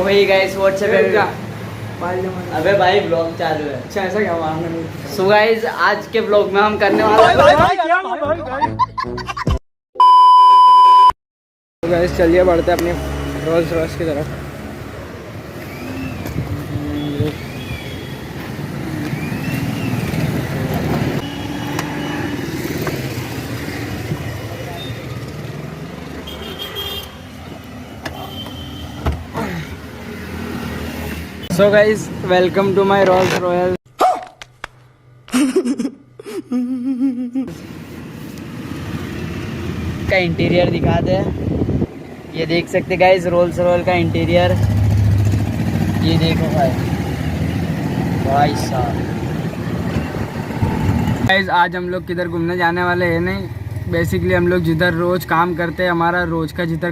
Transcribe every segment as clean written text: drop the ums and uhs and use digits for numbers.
Hey guys WhatsApp अबे भाई blog चालू है। अच्छा ऐसा क्या मारना। सो गाइस आज के ब्लॉग में हम करने वाले हैं तो गाइस चलिए बढ़ते हैं अपनी रोल्स रॉयस की तरफ। So guys welcome to my Rolls Royal. का इंटीरियर दिखाते हैं। ये देख सकते गाइस रोल्स रॉयल का इंटीरियर। ये देखो भाई साहब। गाइस आज हम लोग किधर घूमने जाने वाले हैं नहीं, बेसिकली हम लोग जिधर रोज़ काम करते हैं, हमारा रोज़ का जिधर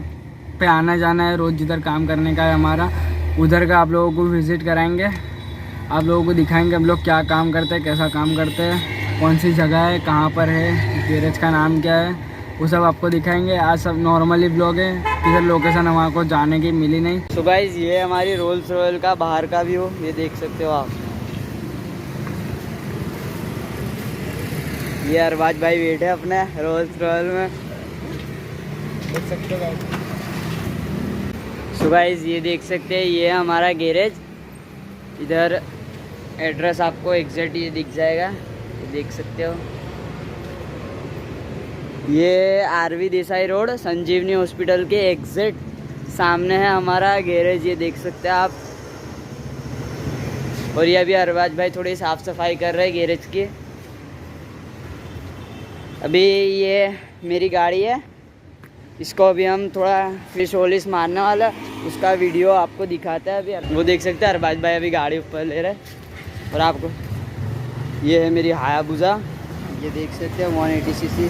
पे आना जाना है, रोज़ जिधर काम करने का है हमारा, उधर का आप लोगों को विज़िट कराएंगे। आप लोगों को दिखाएंगे हम लोग क्या काम करते हैं, कैसा काम करते हैं, कौन सी जगह है, कहाँ पर है, गैरेज का नाम क्या है, वो सब आपको दिखाएंगे। आज सब नॉर्मली ब्लॉग है, किधर लोकेशन हमारे को जाने की मिली नहीं। सो गाइस ये हमारी रोल्स रॉयल का बाहर का व्यू, ये देख सकते हो आप। ये अरबाज भाई बैठे अपने रोल्स रॉयल में, देख सकते हो गाइस। सो गाइस ये देख सकते हैं ये हमारा गैरेज। इधर एड्रेस आपको एग्जैक्ट ये दिख जाएगा, ये देख सकते हो। ये आरवी देसाई रोड संजीवनी हॉस्पिटल के एग्जैक्ट सामने है हमारा गैरेज, ये देख सकते हैं आप। और ये अभी अरबाज भाई थोड़ी साफ़ सफाई कर रहे हैं गैरेज की। अभी ये मेरी गाड़ी है, इसको अभी हम थोड़ा फिश वॉलिश मारने वाला, उसका वीडियो आपको दिखाता है अभी। वो देख सकते हैं अरबाज भाई अभी गाड़ी ऊपर ले रहे हैं। और आपको ये है मेरी हायाबुसा, ये देख सकते हैं 180 सीसी।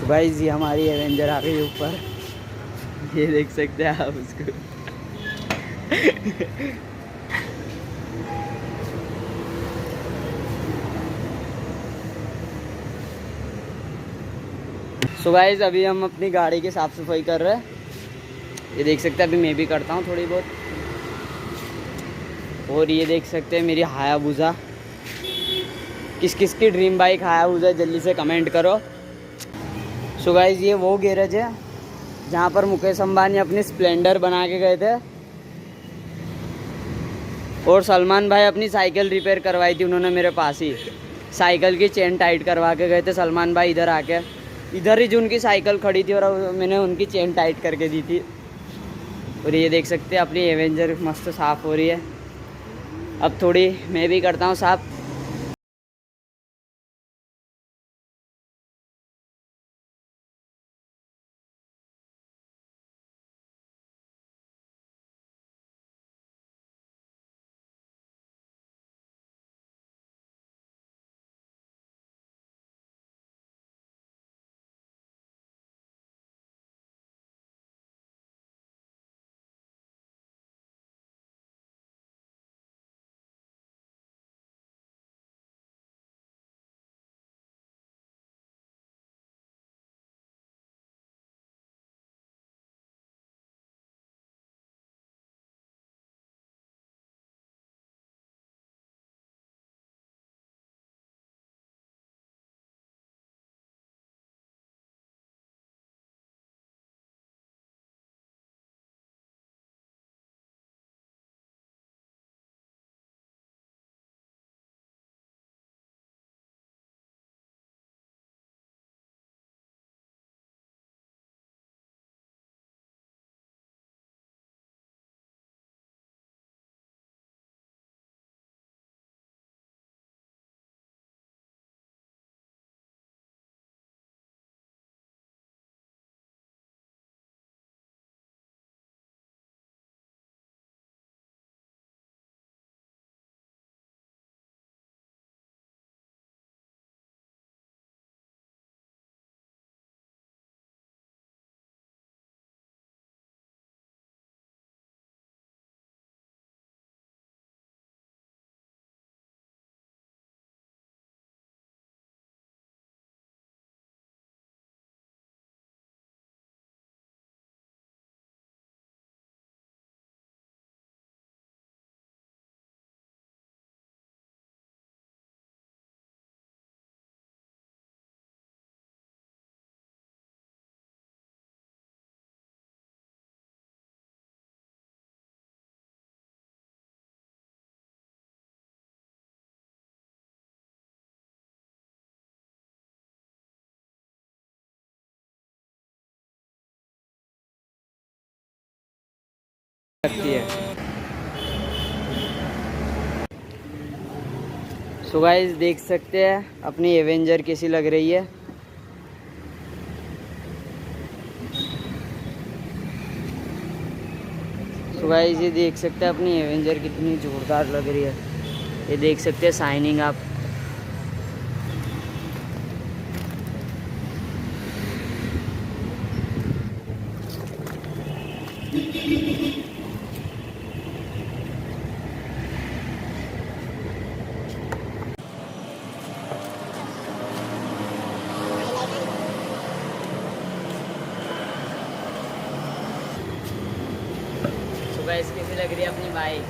गाइस ये हमारी एवेंजर आ गई ऊपर, ये देख सकते हैं आप उसको। सो गाइस अभी हम अपनी गाड़ी की साफ़ सफाई कर रहे हैं, ये देख सकते हैं। अभी मैं भी करता हूँ थोड़ी बहुत। और ये देख सकते हैं मेरी हायाबुसा। किस किस की ड्रीम बाइक हायाबुसा जल्दी से कमेंट करो। सो गाइस ये वो गैरेज है जहाँ पर मुकेश अंबानी अपनी स्प्लेंडर बना के गए थे, और सलमान भाई अपनी साइकिल रिपेयर करवाई थी उन्होंने मेरे पास ही। साइकिल की चेन टाइट करवा के गए थे सलमान भाई इधर आके। इधर ही जो उनकी साइकिल खड़ी थी और मैंने उनकी चेन टाइट करके दी थी। और ये देख सकते हैं अपनी एवेंजर मस्त साफ़ हो रही है। अब थोड़ी मैं भी करता हूँ साफ़। लगती है। सो गाइस देख सकते हैं अपनी एवेंजर कैसी लग रही है। सो गाइस ये देख सकते हैं अपनी एवेंजर कितनी जोरदार लग रही है। ये देख सकते हैं शाइनिंग आप। गाइस कैसी लग रही है अपनी बाइक।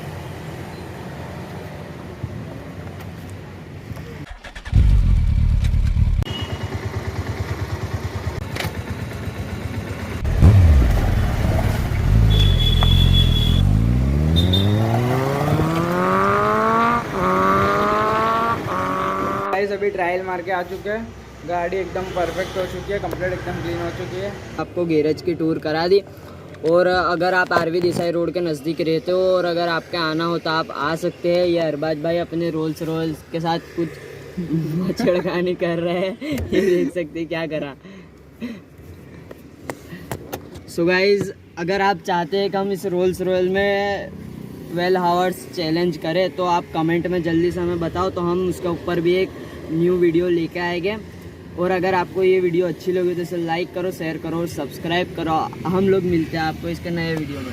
गाइस अभी ट्रायल मार के आ चुके हैं, गाड़ी एकदम परफेक्ट हो चुकी है, कंप्लीट एकदम क्लीन हो चुकी है। आपको गैरेज की टूर करा दी। और अगर आप आरवी देसाई रोड के नज़दीक रहते हो और अगर आपके आना हो तो आप आ सकते हैं। ये अरबाज भाई अपने रोल्स रॉयल्स के साथ कुछ छिड़खानी कर रहे हैं। ये देख सकते हैं क्या करा। सो गाइज अगर आप चाहते हैं कि हम इस रोल्स रॉयल में 12 आवर्स चैलेंज करें तो आप कमेंट में जल्दी से हमें बताओ, तो हम उसके ऊपर भी एक न्यू वीडियो लेके आएंगे। और अगर आपको ये वीडियो अच्छी लगी तो इसे लाइक करो, शेयर करो, सब्सक्राइब करो। हम लोग मिलते हैं आपको इसके नए वीडियो में।